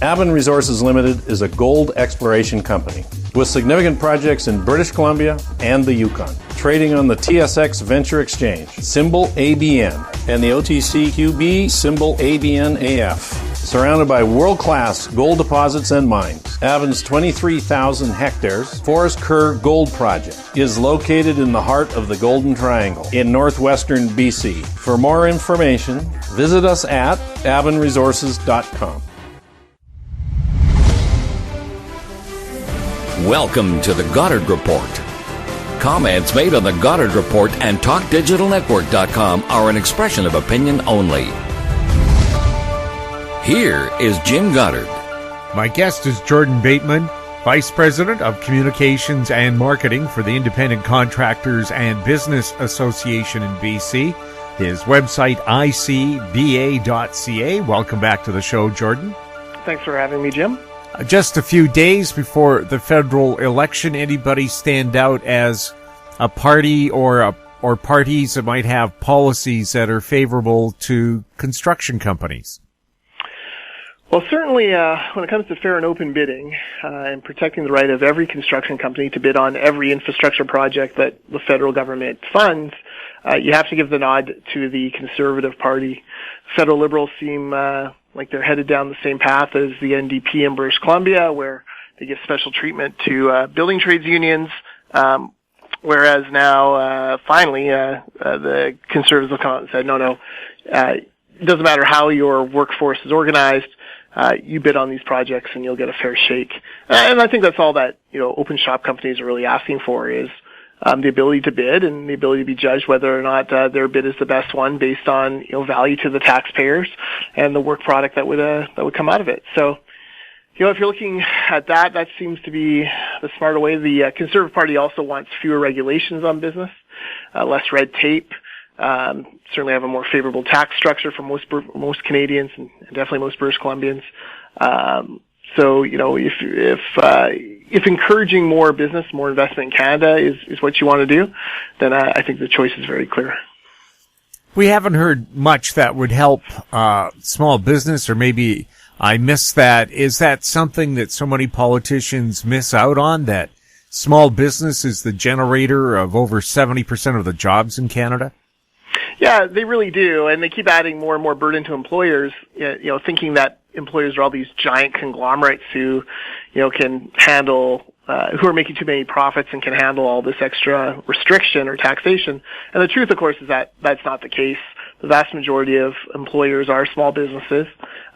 Bateman Resources Limited is a gold exploration company with significant projects in British Columbia and the Yukon, trading on the TSX Venture Exchange, symbol ABN, and the OTCQB, symbol ABNAF. Surrounded by world-class gold deposits and mines, Bateman's 23,000 hectares Forest Kerr Gold Project is located in the heart of the Golden Triangle in northwestern BC. For more information, visit us at batemanresources.com. Welcome to the Goddard Report. Comments made on the Goddard Report and TalkDigitalNetwork.com are an expression of opinion only. Here is Jim Goddard. My guest is Jordan Bateman, Vice President of Communications and Marketing for the Independent Contractors and Business Association in BC. His website, icba.ca. Welcome back to the show, Jordan. Thanks for having me, Jim. Just a few days before the federal election, anybody stand out as a party or parties that might have policies that are favorable to construction companies? Well, certainly when it comes to fair and open bidding and protecting the right of every construction company to bid on every infrastructure project that the federal government funds, you have to give the nod to the Conservative Party. Federal Liberals seem like they're headed down the same path as the NDP in British Columbia, where they give special treatment to building trades unions, whereas now, finally, the Conservatives have come out and said, no, it doesn't matter how your workforce is organized, you bid on these projects and you'll get a fair shake. And I think that's all that, open shop companies are really asking for is the ability to bid and the ability to be judged whether or not their bid is the best one based on, value to the taxpayers and the work product that would come out of it. So, if you're looking at that seems to be the smarter way. The Conservative Party also wants fewer regulations on business, less red tape. Certainly have a more favorable tax structure for most Canadians and definitely most British Columbians. So, if encouraging more business, more investment in Canada is what you want to do, then I think the choice is very clear. We haven't heard much that would help small business, or maybe I missed that. Is that something that so many politicians miss out on, that small business is the generator of over 70% of the jobs in Canada? Yeah, they really do, and they keep adding more and more burden to employers, thinking that employers are all these giant conglomerates who, can handle, who are making too many profits and can handle all this extra restriction or taxation. And the truth, of course, is that that's not the case. The vast majority of employers are small businesses.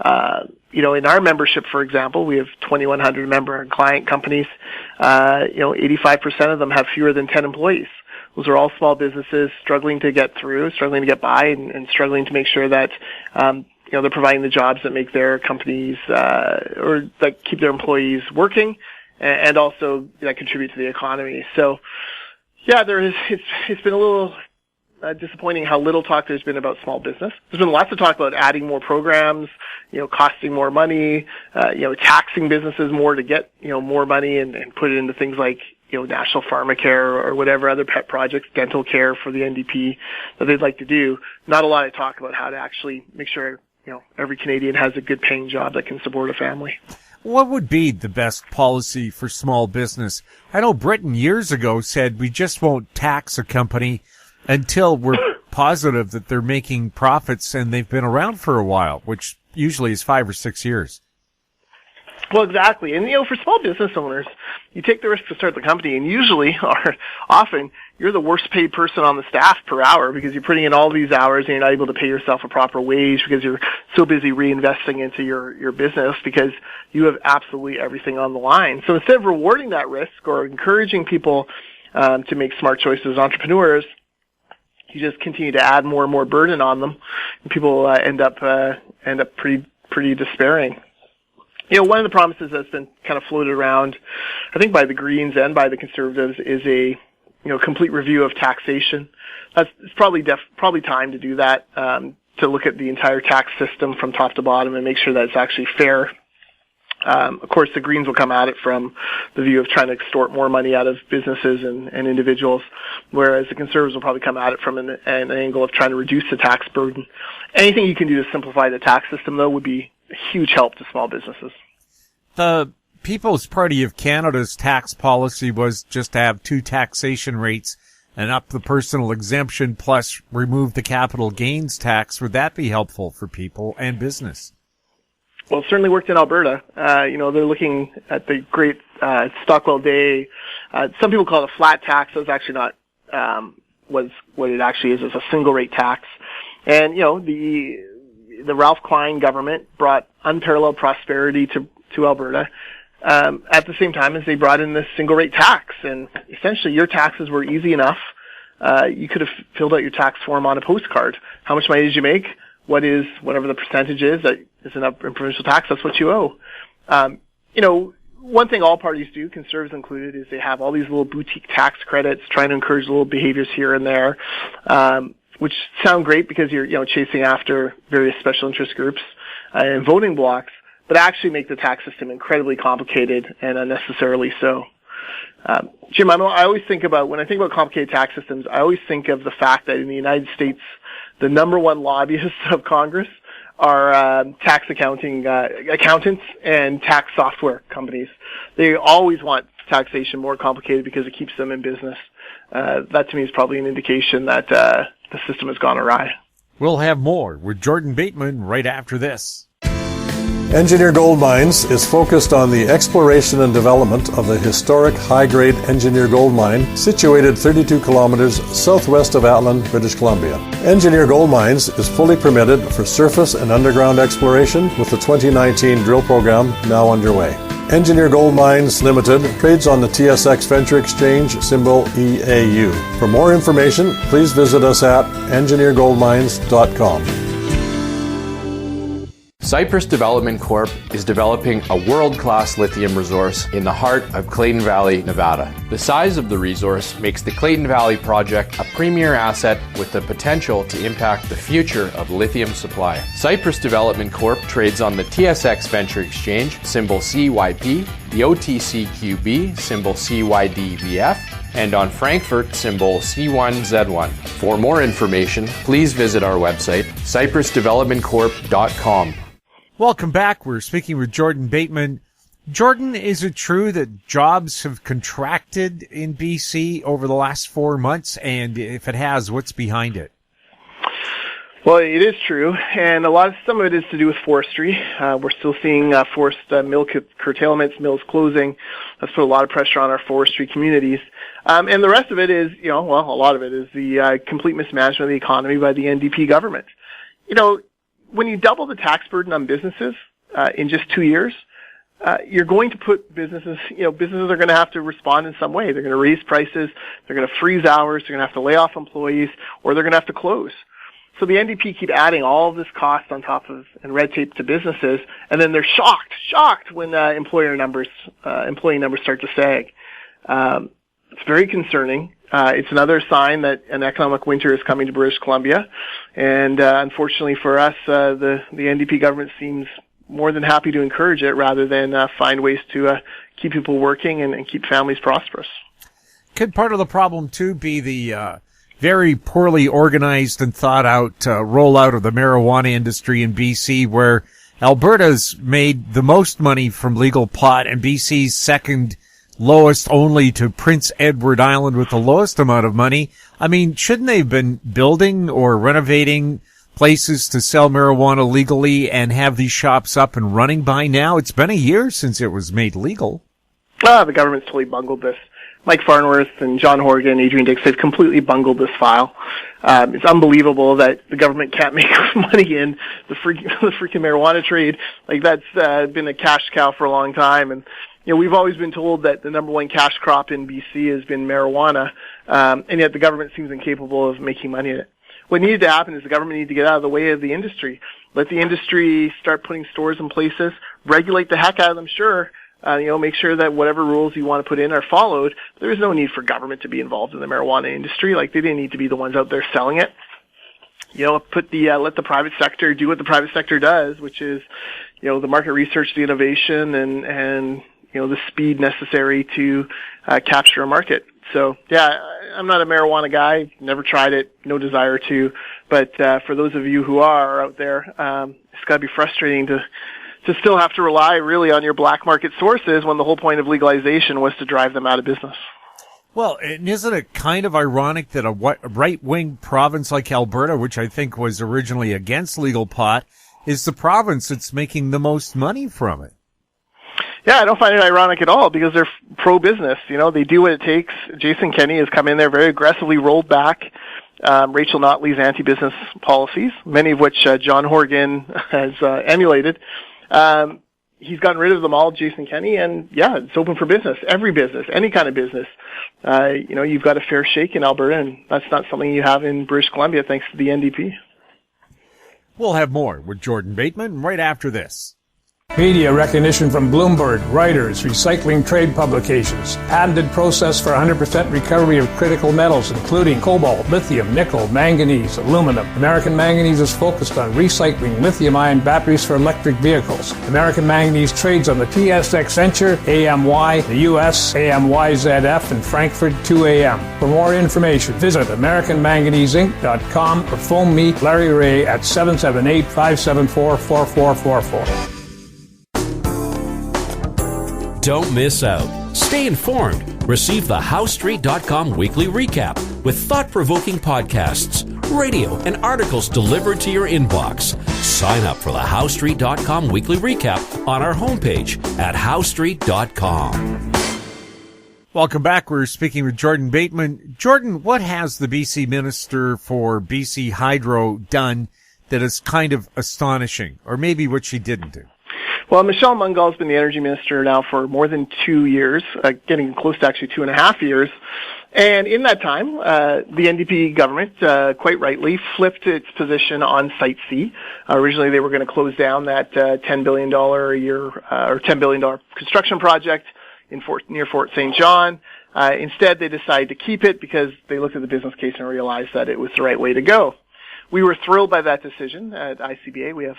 In our membership, for example, we have 2,100 member and client companies. 85% of them have fewer than 10 employees. Those are all small businesses struggling to get through, struggling to get by, and struggling to make sure that, they're providing the jobs that make their companies, or that keep their employees working, and also that contribute to the economy. So, yeah, it's been a little disappointing how little talk there's been about small business. There's been lots of talk about adding more programs, costing more money, taxing businesses more to get, more money and put it into things like, National Pharmacare or whatever other pet projects, dental care for the NDP that they'd like to do. Not a lot of talk about how to actually make sure, every Canadian has a good paying job that can support a family. What would be the best policy for small business? I know Britain years ago said we just won't tax a company until we're positive that they're making profits and they've been around for a while, which usually is 5 or 6 years. Well, exactly. And, for small business owners, you take the risk to start the company, and usually, or often, you're the worst paid person on the staff per hour because you're putting in all these hours and you're not able to pay yourself a proper wage because you're so busy reinvesting into your business because you have absolutely everything on the line. So instead of rewarding that risk or encouraging people to make smart choices as entrepreneurs, you just continue to add more and more burden on them, and people end up pretty despairing. One of the promises that's been kind of floated around, I think by the Greens and by the Conservatives, is a complete review of taxation. It's probably time to do that, to look at the entire tax system from top to bottom and make sure that it's actually fair. Of course, the Greens will come at it from the view of trying to extort more money out of businesses and individuals, whereas the Conservatives will probably come at it from an angle of trying to reduce the tax burden. Anything you can do to simplify the tax system, though, would be a huge help to small businesses. the People's Party of Canada's tax policy was just to have two taxation rates and up the personal exemption plus remove the capital gains tax. Would that be helpful for people and business? Well, it certainly worked in Alberta. They're looking at the great Stockwell Day. Some people call it a flat tax. That's actually not what it actually is. It's a single rate tax. And, the Ralph Klein government brought unparalleled prosperity to Alberta at the same time as they brought in this single rate tax. And essentially your taxes were easy enough. You could have filled out your tax form on a postcard. How much money did you make? What is whatever the percentage is that is in provincial tax? That's what you owe. One thing all parties do, Conservatives included, is they have all these little boutique tax credits, trying to encourage little behaviors here and there, which sound great because you're chasing after various special interest groups and voting blocks, but actually make the tax system incredibly complicated and unnecessarily so. Jim, I always think about, when I think about complicated tax systems, I always think of the fact that in the United States, the number one lobbyists of Congress are tax accountants and tax software companies. They always want taxation more complicated because it keeps them in business. That to me is probably an indication that the system has gone awry. We'll have more with Jordan Bateman right after this. Engineer Gold Mines is focused on the exploration and development of the historic high-grade Engineer Gold Mine situated 32 kilometers southwest of Atlan, British Columbia. Engineer Gold Mines is fully permitted for surface and underground exploration with the 2019 drill program now underway. Engineer Gold Mines Limited trades on the TSX Venture Exchange, symbol EAU. For more information, please visit us at engineergoldmines.com. Cypress Development Corp. is developing a world-class lithium resource in the heart of Clayton Valley, Nevada. The size of the resource makes the Clayton Valley project a premier asset with the potential to impact the future of lithium supply. Cypress Development Corp. trades on the TSX Venture Exchange, symbol CYP, the OTCQB, symbol CYDVF, and on Frankfurt, symbol C1Z1. For more information, please visit our website, cypressdevelopmentcorp.com. Welcome back. We're speaking with Jordan Bateman. Jordan, is it true that jobs have contracted in BC over the last 4 months? And if it has, what's behind it? Well, it is true, and some of it is to do with forestry. We're still seeing forest mill curtailments, mills closing. That's put a lot of pressure on our forestry communities. And the rest of it is, a lot of it is the complete mismanagement of the economy by the NDP government. When you double the tax burden on businesses in just 2 years, you're going to put businesses are going to have to respond in some way. They're going to raise prices, they're going to freeze hours, they're going to have to lay off employees, or they're going to have to close. So the NDP keep adding all of this cost on top of and red tape to businesses, and then they're shocked when employee numbers start to sag. It's very concerning. It's another sign that an economic winter is coming to British Columbia, and unfortunately for us, the NDP government seems more than happy to encourage it rather than find ways to keep people working and keep families prosperous. Could part of the problem too be the very poorly organized and thought out rollout of the marijuana industry in BC, where Alberta's made the most money from legal pot and BC's second lowest only to Prince Edward Island with the lowest amount of money? I mean, shouldn't they have been building or renovating places to sell marijuana legally and have these shops up and running by now? It's been a year since it was made legal. The government's totally bungled this. Mike Farnworth and John Horgan, Adrian Dix, they've completely bungled this file. It's unbelievable that the government can't make money in the freaking marijuana trade. Like, that's been a cash cow for a long time. And, we've always been told that the number one cash crop in BC has been marijuana, and yet the government seems incapable of making money in it. What needed to happen is the government needed to get out of the way of the industry. Let the industry start putting stores in places, regulate the heck out of them, sure. Make sure that whatever rules you want to put in are followed. There is no need for government to be involved in the marijuana industry. Like, they didn't need to be the ones out there selling it. Let the private sector do what the private sector does, which is, the market research, the innovation, and the speed necessary to capture a market. So, I'm not a marijuana guy. Never tried it. No desire to. But for those of you who are out there, it's got to be frustrating to to still have to rely really on your black market sources when the whole point of legalization was to drive them out of business. Well, and isn't it kind of ironic that a right-wing province like Alberta, which I think was originally against legal pot, is the province that's making the most money from it? Yeah, I don't find it ironic at all because they're pro-business. You know, they do what it takes. Jason Kenney has come in there very aggressively, rolled back Rachel Notley's anti-business policies, many of which John Horgan has emulated. He's gotten rid of them all, Jason Kenney, and yeah, it's open for business. Every business, any kind of business. You know, you've got a fair shake in Alberta, and that's not something you have in British Columbia thanks to the NDP. We'll have more with Jordan Bateman right after this. Media recognition from Bloomberg, Reuters, recycling trade publications, patented process for 100% recovery of critical metals, including cobalt, lithium, nickel, manganese, aluminum. American Manganese is focused on recycling lithium-ion batteries for electric vehicles. American Manganese trades on the TSX Venture, AMY, the US, AMYZF, and Frankfurt 2AM. For more information, visit AmericanManganeseInc.com or phone me, Larry Ray, at 778-574-4444. Don't miss out. Stay informed. Receive the HowStreet.com weekly recap with thought-provoking podcasts, radio, and articles delivered to your inbox. Sign up for the HowStreet.com weekly recap on our homepage at HowStreet.com. Welcome back. We're speaking with Jordan Bateman. Jordan, what has the BC Minister for BC Hydro done that is kind of astonishing, or maybe what she didn't do? Well, Michelle Mungal's been the energy minister now for more than 2 years, getting close to actually 2.5 years. And in that time, the NDP government, quite rightly, flipped its position on Site C. Originally, they were going to close down that $10 billion a year, or $10 billion construction project near Fort St. John. Instead, they decided to keep it because they looked at the business case and realized that it was the right way to go. We were thrilled by that decision at ICBA. We have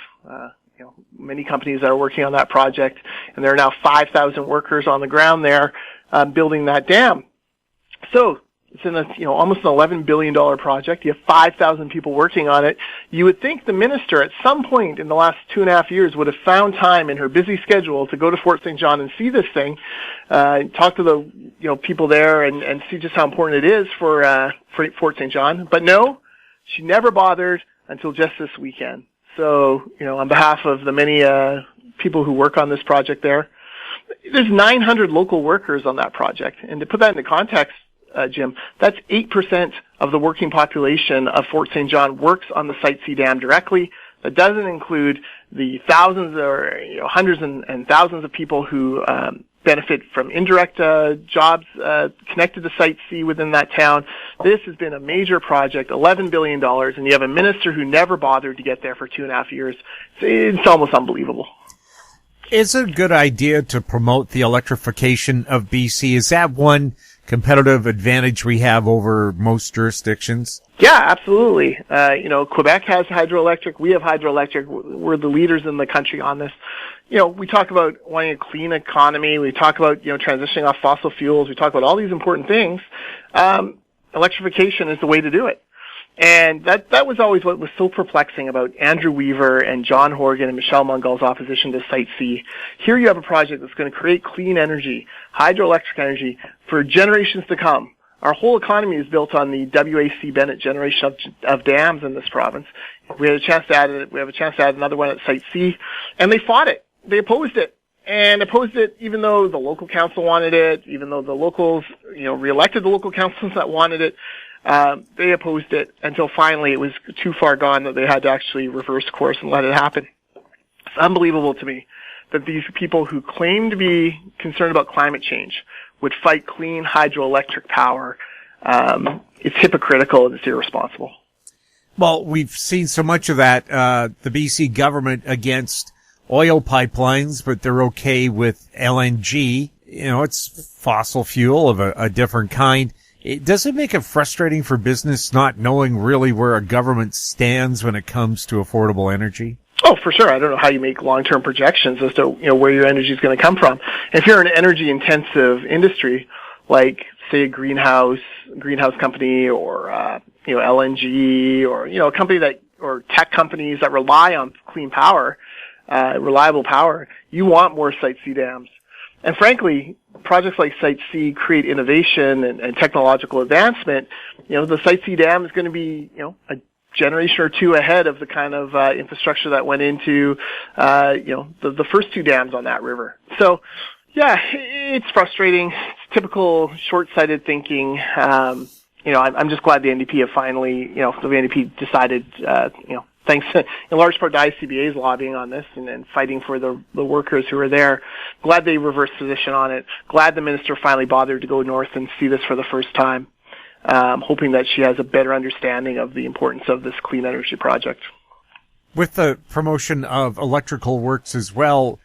many companies that are working on that project, and there are now 5,000 workers on the ground there building that dam. So it's in almost an $11 billion project. You have 5,000 people working on it. You would think the minister at some point in the last 2.5 years would have found time in her busy schedule to go to Fort St. John and see this thing, talk to the people there and see just how important it is for Fort St. John. But no, she never bothered until just this weekend. So, on behalf of the many people who work on this project there's 900 local workers on that project. And to put that into context, Jim, that's 8% of the working population of Fort St. John works on the Site C dam directly. That doesn't include the thousands or hundreds and thousands of people who benefit from indirect jobs connected to Site C within that town. This has been a major project, $11 billion, and you have a minister who never bothered to get there for 2.5 years. It's almost unbelievable. Is it a good idea to promote the electrification of BC? Is that one competitive advantage we have over most jurisdictions? Yeah, absolutely. Quebec has hydroelectric. We have hydroelectric. We're the leaders in the country on this. We talk about wanting a clean economy. We talk about, transitioning off fossil fuels. We talk about all these important things. Electrification is the way to do it. And that was always what was so perplexing about Andrew Weaver and John Horgan and Michelle Mungal's opposition to Site C. Here you have a project that's going to create clean energy, hydroelectric energy, for generations to come. Our whole economy is built on the WAC Bennett generation of dams in this province. We had a chance to add it. We have a chance to add another one at Site C, and they fought it. They opposed it. And opposed it even though the local council wanted it, even though the locals, reelected the local councils that wanted it. They opposed it until finally it was too far gone that they had to actually reverse course and let it happen. It's unbelievable to me that these people who claim to be concerned about climate change would fight clean hydroelectric power. It's hypocritical and it's irresponsible. Well, we've seen so much of that, the BC government against oil pipelines, but they're okay with LNG. It's fossil fuel of a different kind. Does it make it frustrating for business not knowing really where a government stands when it comes to affordable energy? Oh, for sure. I don't know how you make long-term projections as to where your energy is going to come from. If you're an energy-intensive industry, like say a greenhouse company, or LNG, or a company or tech companies that rely on clean power, reliable power, you want more Site C dams. And frankly, projects like Site C create innovation and technological advancement. The Site C dam is going to be, a generation or two ahead of the kind of infrastructure that went into, the first two dams on that river. So, yeah, it's frustrating. It's typical short-sighted thinking. I'm just glad the NDP have finally, the NDP decided, thanks in large part to ICBA's lobbying on this and fighting for the workers who are there. Glad they reversed position on it. Glad the minister finally bothered to go north and see this for the first time. Hoping that she has a better understanding of the importance of this clean energy project. With the promotion of electrical works as well,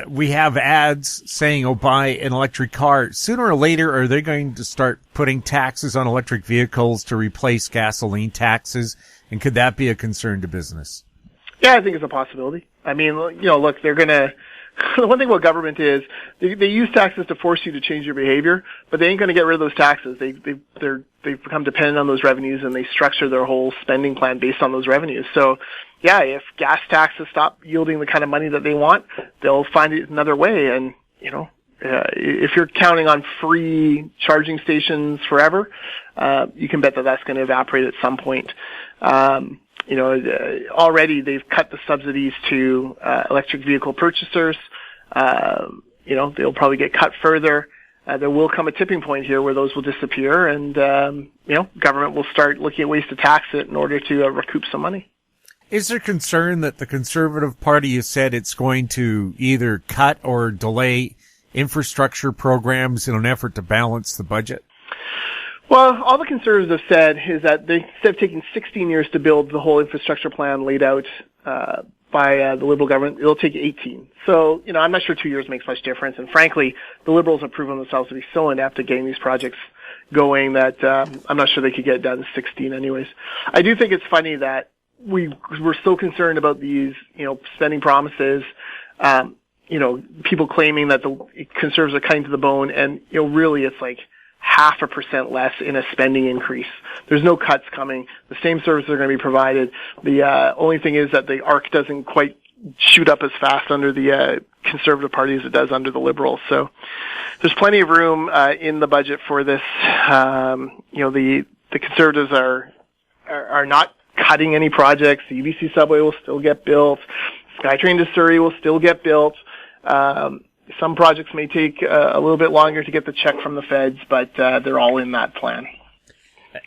we have ads saying, buy an electric car. Sooner or later, are they going to start putting taxes on electric vehicles to replace gasoline taxes? And could that be a concern to business? Yeah, I think it's a possibility. I mean, look, they're going to, the one thing about government is they use taxes to force you to change your behavior, but they ain't going to get rid of those taxes. They've become dependent on those revenues, and they structure their whole spending plan based on those revenues. So, yeah, if gas taxes stop yielding the kind of money that they want, they'll find it another way. And, if you're counting on free charging stations forever, you can bet that that's going to evaporate at some point. Already they've cut the subsidies to electric vehicle purchasers. They'll probably get cut further. There will come a tipping point here where those will disappear, and government will start looking at ways to tax it in order to recoup some money. Is there concern that the Conservative Party has said it's going to either cut or delay infrastructure programs in an effort to balance the budget? Well, all the Conservatives have said is that instead of taking 16 years to build the whole infrastructure plan laid out by the Liberal government, it'll take 18. So, I'm not sure 2 years makes much difference. And frankly, the Liberals have proven themselves to be so inept at getting these projects going that I'm not sure they could get it done in 16 anyways. I do think it's funny that we're so concerned about these, spending promises, people claiming that the Conservatives are cutting to the bone, and, really it's like 0.5% less in a spending increase. There's no cuts coming. The same services are going to be provided. The only thing is that the arc doesn't quite shoot up as fast under the Conservative Party as it does under the Liberals. So there's plenty of room in the budget for this. The Conservatives are not cutting any projects. The UBC subway will still get built. SkyTrain to Surrey will still get built. Some projects may take a little bit longer to get the check from the feds, but they're all in that plan.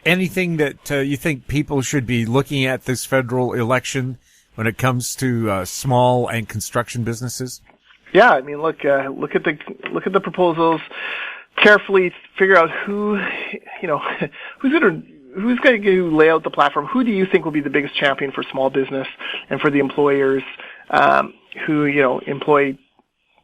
Anything that you think people should be looking at this federal election when it comes to small and construction businesses? Yeah, I mean, look at the proposals carefully. Figure out who's going to lay out the platform. Who do you think will be the biggest champion for small business and for the employers who employ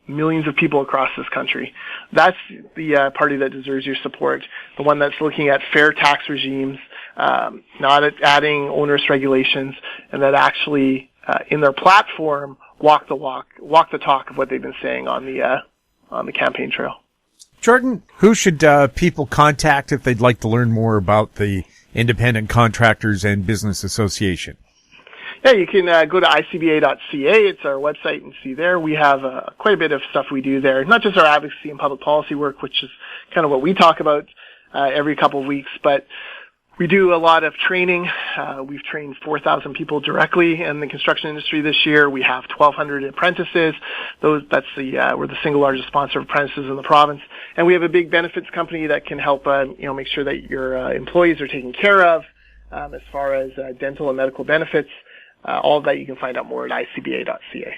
millions of people across this country? That's the party that deserves your support. The one that's looking at fair tax regimes, not at adding onerous regulations, and that actually in their platform walk the talk of what they've been saying on the campaign trail. Jordan, who should people contact if they'd like to learn more about the Independent Contractors and Business Association? Yeah, you can go to icba.ca. It's our website, and see there. We have quite a bit of stuff we do there. Not just our advocacy and public policy work, which is kind of what we talk about every couple of weeks, but we do a lot of training. We've trained 4,000 people directly in the construction industry this year. We have 1,200 apprentices. We're the single largest sponsor of apprentices in the province. And we have a big benefits company that can help, make sure that your employees are taken care of as far as dental and medical benefits. All of that you can find out more at icba.ca.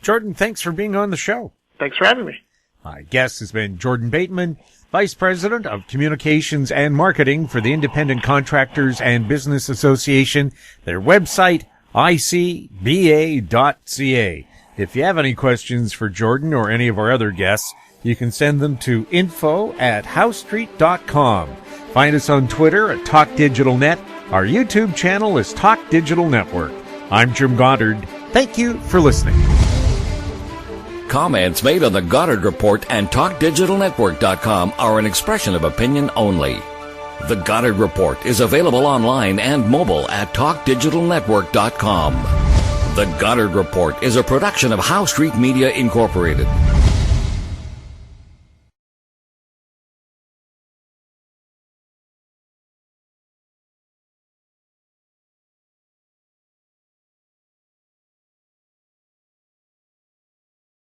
Jordan, thanks for being on the show. Thanks for having me. My guest has been Jordan Bateman, Vice President of Communications and Marketing for the Independent Contractors and Business Association. Their website, icba.ca. If you have any questions for Jordan or any of our other guests, you can send them to info@housestreet.com. Find us on Twitter at TalkDigitalNet. Our YouTube channel is Talk Digital Network. I'm Jim Goddard. Thank you for listening. Comments made on the Goddard Report and TalkDigitalNetwork.com are an expression of opinion only. The Goddard Report is available online and mobile at TalkDigitalNetwork.com. The Goddard Report is a production of Howe Street Media Incorporated.